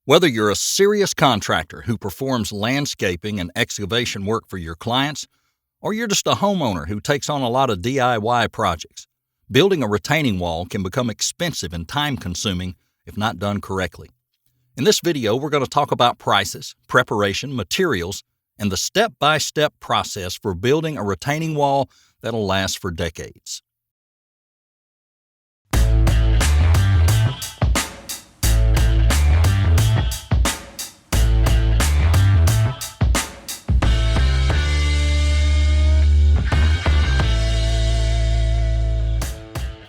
Whether you're a serious contractor who performs landscaping and excavation work for your clients, or you're just a homeowner who takes on a lot of DIY projects, building a retaining wall can become expensive and time-consuming if not done correctly. In this video, we're going to talk about prices, preparation, materials, and the step-by-step process for building a retaining wall that'll last for decades.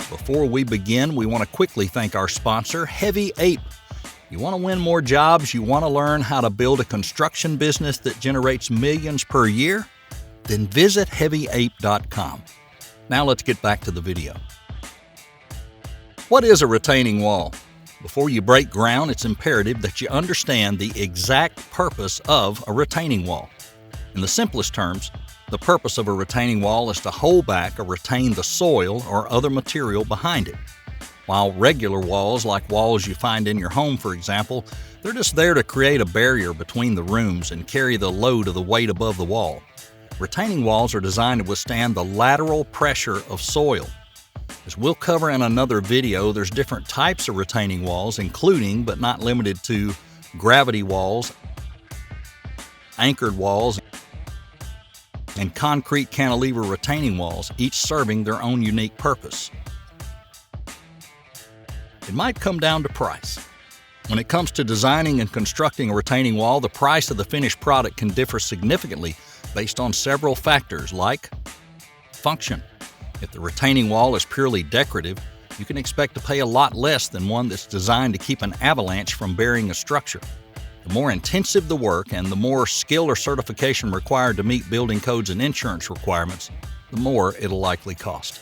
Before we begin, we want to quickly thank our sponsor, Heavy Ape. You want to win more jobs? You want to learn how to build a construction business that generates millions per year? Then visit heavyape.com. Now let's get back to the video. What is a retaining wall? Before you break ground, it's imperative that you understand the exact purpose of a retaining wall. In the simplest terms, the purpose of a retaining wall is to hold back or retain the soil or other material behind it. While regular walls, like walls you find in your home, for example, they're just there to create a barrier between the rooms and carry the load of the weight above the wall. Retaining walls are designed to withstand the lateral pressure of soil. As we'll cover in another video, there's different types of retaining walls, including but not limited to gravity walls, anchored walls, and concrete cantilever retaining walls, each serving their own unique purpose. It might come down to price. When it comes to designing and constructing a retaining wall, the price of the finished product can differ significantly based on several factors like function. If the retaining wall is purely decorative, you can expect to pay a lot less than one that's designed to keep an avalanche from burying a structure. The more intensive the work and the more skill or certification required to meet building codes and insurance requirements, the more it'll likely cost.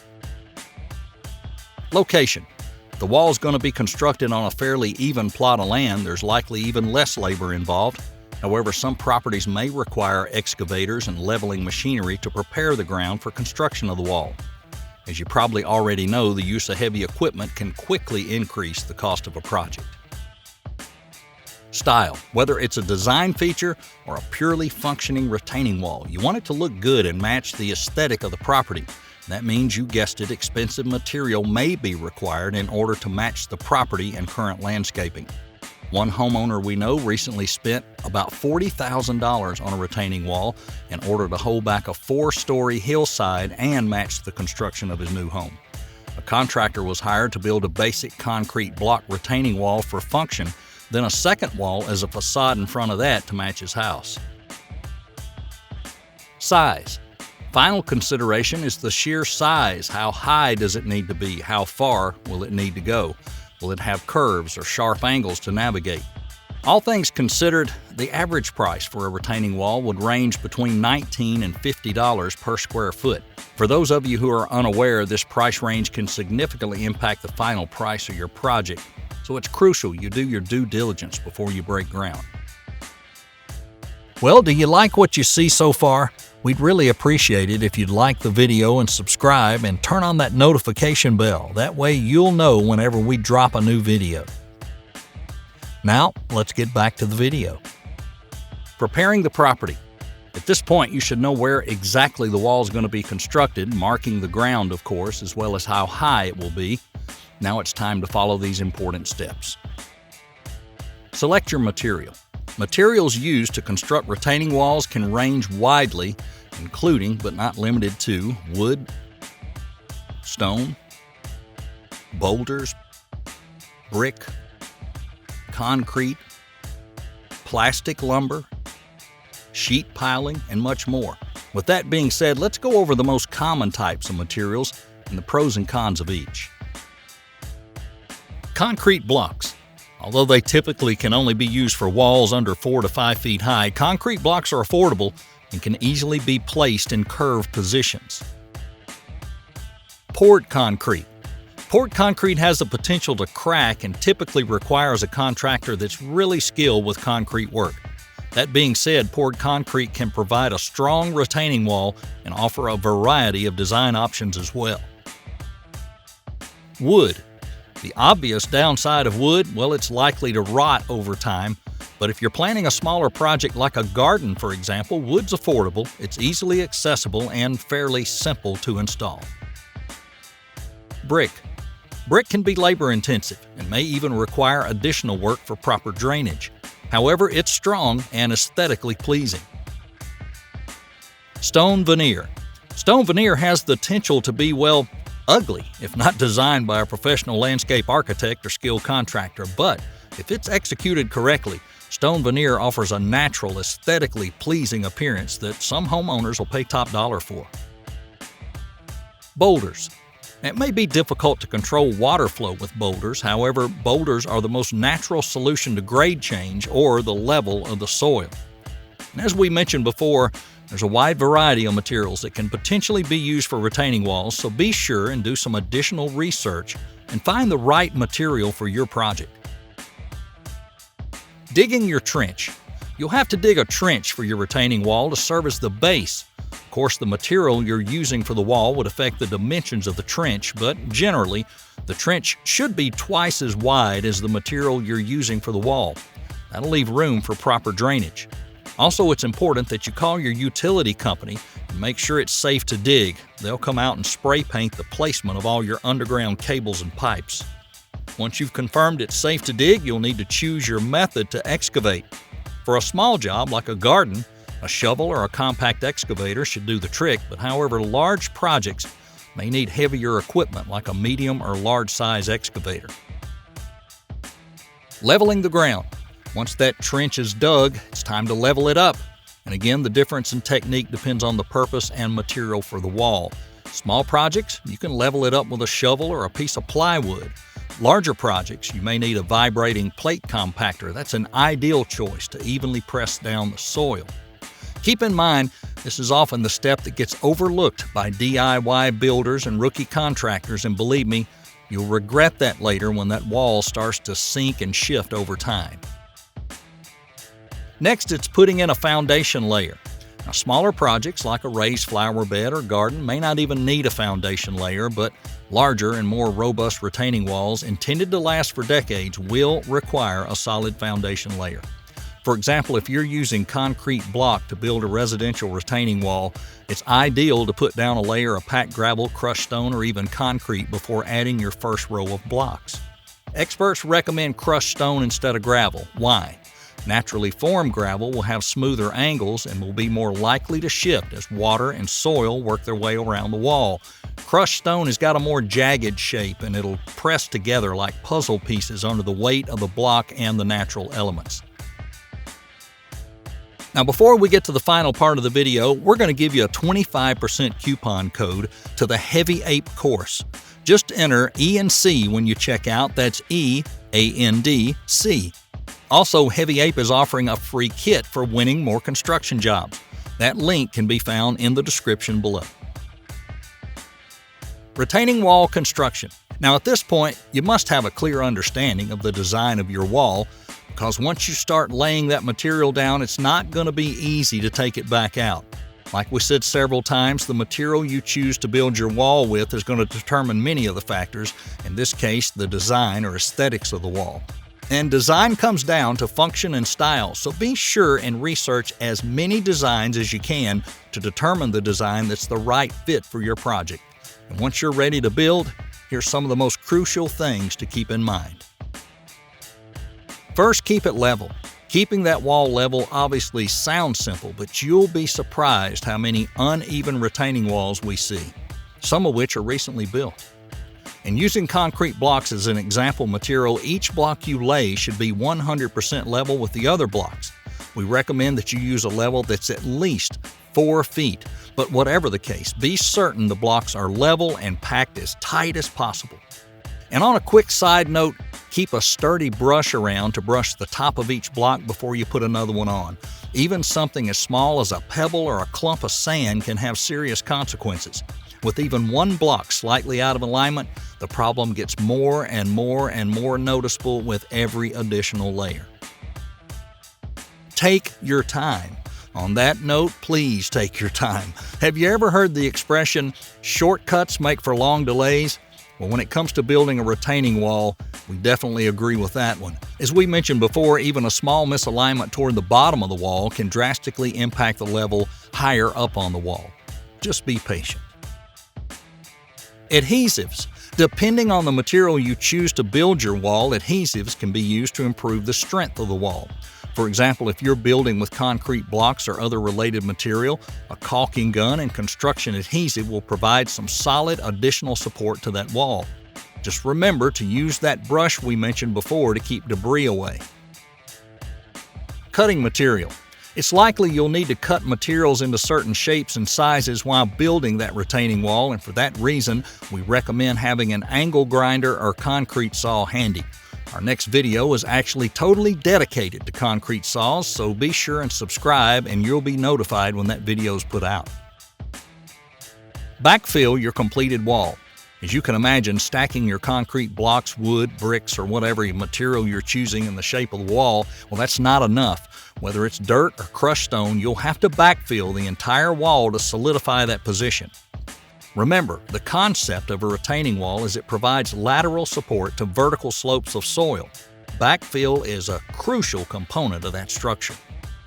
Location. If the wall is going to be constructed on a fairly even plot of land, there's likely even less labor involved. However, some properties may require excavators and leveling machinery to prepare the ground for construction of the wall. As you probably already know, the use of heavy equipment can quickly increase the cost of a project. Style. Whether it's a design feature or a purely functioning retaining wall, you want it to look good and match the aesthetic of the property. That means, you guessed it, expensive material may be required in order to match the property and current landscaping. One homeowner we know recently spent about $40,000 on a retaining wall in order to hold back a 4-story hillside and match the construction of his new home. A contractor was hired to build a basic concrete block retaining wall for function, then a second wall as a facade in front of that to match his house. Size. Final consideration is the sheer size. How high does it need to be? How far will it need to go? Will it have curves or sharp angles to navigate? All things considered, the average price for a retaining wall would range between $19 and $50 per square foot. For those of you who are unaware, this price range can significantly impact the final price of your project, so it's crucial you do your due diligence before you break ground. Well, do you like what you see so far? We'd really appreciate it if you'd like the video and subscribe and turn on that notification bell. That way you'll know whenever we drop a new video. Now, let's get back to the video. Preparing the property. At this point, you should know where exactly the wall is going to be constructed, marking the ground, of course, as well as how high it will be. Now it's time to follow these important steps. Select your material. Materials used to construct retaining walls can range widely, including but not limited to wood, stone, boulders, brick, concrete, plastic lumber, sheet piling, and much more. With that being said, let's go over the most common types of materials and the pros and cons of each. Concrete blocks. Although they typically can only be used for walls under 4 to 5 feet high, concrete blocks are affordable and can easily be placed in curved positions. Poured concrete. Poured concrete has the potential to crack and typically requires a contractor that's really skilled with concrete work. That being said, poured concrete can provide a strong retaining wall and offer a variety of design options as well. Wood. The obvious downside of wood, well, it's likely to rot over time. But if you're planning a smaller project like a garden, for example, wood's affordable, it's easily accessible, and fairly simple to install. Brick. Brick can be labor-intensive and may even require additional work for proper drainage. However, it's strong and aesthetically pleasing. Stone veneer. Stone veneer has the potential to be, well, ugly if not designed by a professional landscape architect or skilled contractor, but if it's executed correctly, stone veneer offers a natural, aesthetically pleasing appearance that some homeowners will pay top dollar for. Boulders. It may be difficult to control water flow with boulders, however, boulders are the most natural solution to grade change or the level of the soil. And as we mentioned before, there's a wide variety of materials that can potentially be used for retaining walls, so be sure and do some additional research and find the right material for your project. Digging your trench. You'll have to dig a trench for your retaining wall to serve as the base. Of course, the material you're using for the wall would affect the dimensions of the trench, but generally, the trench should be twice as wide as the material you're using for the wall. That'll leave room for proper drainage. Also, it's important that you call your utility company and make sure it's safe to dig. They'll come out and spray paint the placement of all your underground cables and pipes. Once you've confirmed it's safe to dig, you'll need to choose your method to excavate. For a small job like a garden, a shovel or a compact excavator should do the trick, but however, large projects may need heavier equipment like a medium or large size excavator. Leveling the ground. Once that trench is dug, it's time to level it up. And again, the difference in technique depends on the purpose and material for the wall. Small projects, you can level it up with a shovel or a piece of plywood. Larger projects, you may need a vibrating plate compactor. That's an ideal choice to evenly press down the soil. Keep in mind, this is often the step that gets overlooked by DIY builders and rookie contractors, and believe me, you'll regret that later when that wall starts to sink and shift over time. Next, it's putting in a foundation layer. Now, smaller projects like a raised flower bed or garden may not even need a foundation layer, but larger and more robust retaining walls intended to last for decades will require a solid foundation layer. For example, if you're using concrete block to build a residential retaining wall, it's ideal to put down a layer of packed gravel, crushed stone, or even concrete before adding your first row of blocks. Experts recommend crushed stone instead of gravel. Why? Naturally formed gravel will have smoother angles and will be more likely to shift as water and soil work their way around the wall. Crushed stone has got a more jagged shape and it'll press together like puzzle pieces under the weight of the block and the natural elements. Now, before we get to the final part of the video, we're going to give you a 25% coupon code to the Heavy Ape course. Just enter E&C when you check out. That's E-A-N-D-C. Also, Heavy Ape is offering a free kit for winning more construction jobs. That link can be found in the description below. Retaining wall construction. Now, at this point, you must have a clear understanding of the design of your wall, because once you start laying that material down, it's not going to be easy to take it back out. Like we said several times, the material you choose to build your wall with is going to determine many of the factors, in this case, the design or aesthetics of the wall. And design comes down to function and style, so be sure and research as many designs as you can to determine the design that's the right fit for your project. And once you're ready to build, here's some of the most crucial things to keep in mind. First, keep it level. Keeping that wall level obviously sounds simple, but you'll be surprised how many uneven retaining walls we see, some of which are recently built. And using concrete blocks as an example material, each block you lay should be 100% level with the other blocks. We recommend that you use a level that's at least 4 feet, but whatever the case, be certain the blocks are level and packed as tight as possible. And on a quick side note, keep a sturdy brush around to brush the top of each block before you put another one on. Even something as small as a pebble or a clump of sand can have serious consequences. With even one block slightly out of alignment, the problem gets more and more and more noticeable with every additional layer. Take your time. On that note, please take your time. Have you ever heard the expression, shortcuts make for long delays? Well, when it comes to building a retaining wall, we definitely agree with that one. As we mentioned before, even a small misalignment toward the bottom of the wall can drastically impact the level higher up on the wall. Just be patient. Adhesives. Depending on the material you choose to build your wall, adhesives can be used to improve the strength of the wall. For example, if you're building with concrete blocks or other related material, a caulking gun and construction adhesive will provide some solid additional support to that wall. Just remember to use that brush we mentioned before to keep debris away. Cutting material. It's likely you'll need to cut materials into certain shapes and sizes while building that retaining wall, and for that reason, we recommend having an angle grinder or concrete saw handy. Our next video is actually totally dedicated to concrete saws, so be sure and subscribe and you'll be notified when that video is put out. Backfill your completed wall. As you can imagine, stacking your concrete blocks, wood, bricks, or whatever material you're choosing in the shape of the wall, well, that's not enough. Whether it's dirt or crushed stone, you'll have to backfill the entire wall to solidify that position. Remember, the concept of a retaining wall is it provides lateral support to vertical slopes of soil. Backfill is a crucial component of that structure.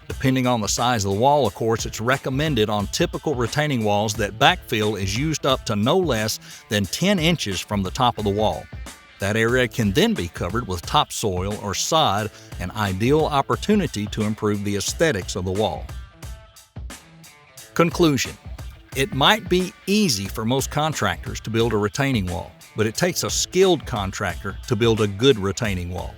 Depending on the size of the wall, of course, it's recommended on typical retaining walls that backfill is used up to no less than 10 inches from the top of the wall. That area can then be covered with topsoil or sod, an ideal opportunity to improve the aesthetics of the wall. Conclusion. It might be easy for most contractors to build a retaining wall, but it takes a skilled contractor to build a good retaining wall.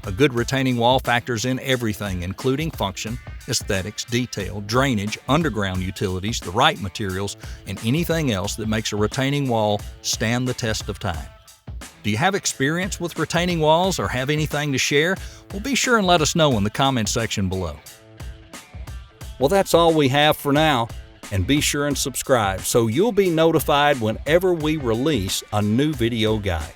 A good retaining wall factors in everything, including function, aesthetics, detail, drainage, underground utilities, the right materials, and anything else that makes a retaining wall stand the test of time. Do you have experience with retaining walls or have anything to share? Well, be sure and let us know in the comment section below. Well, that's all we have for now. And be sure and subscribe so you'll be notified whenever we release a new video guide.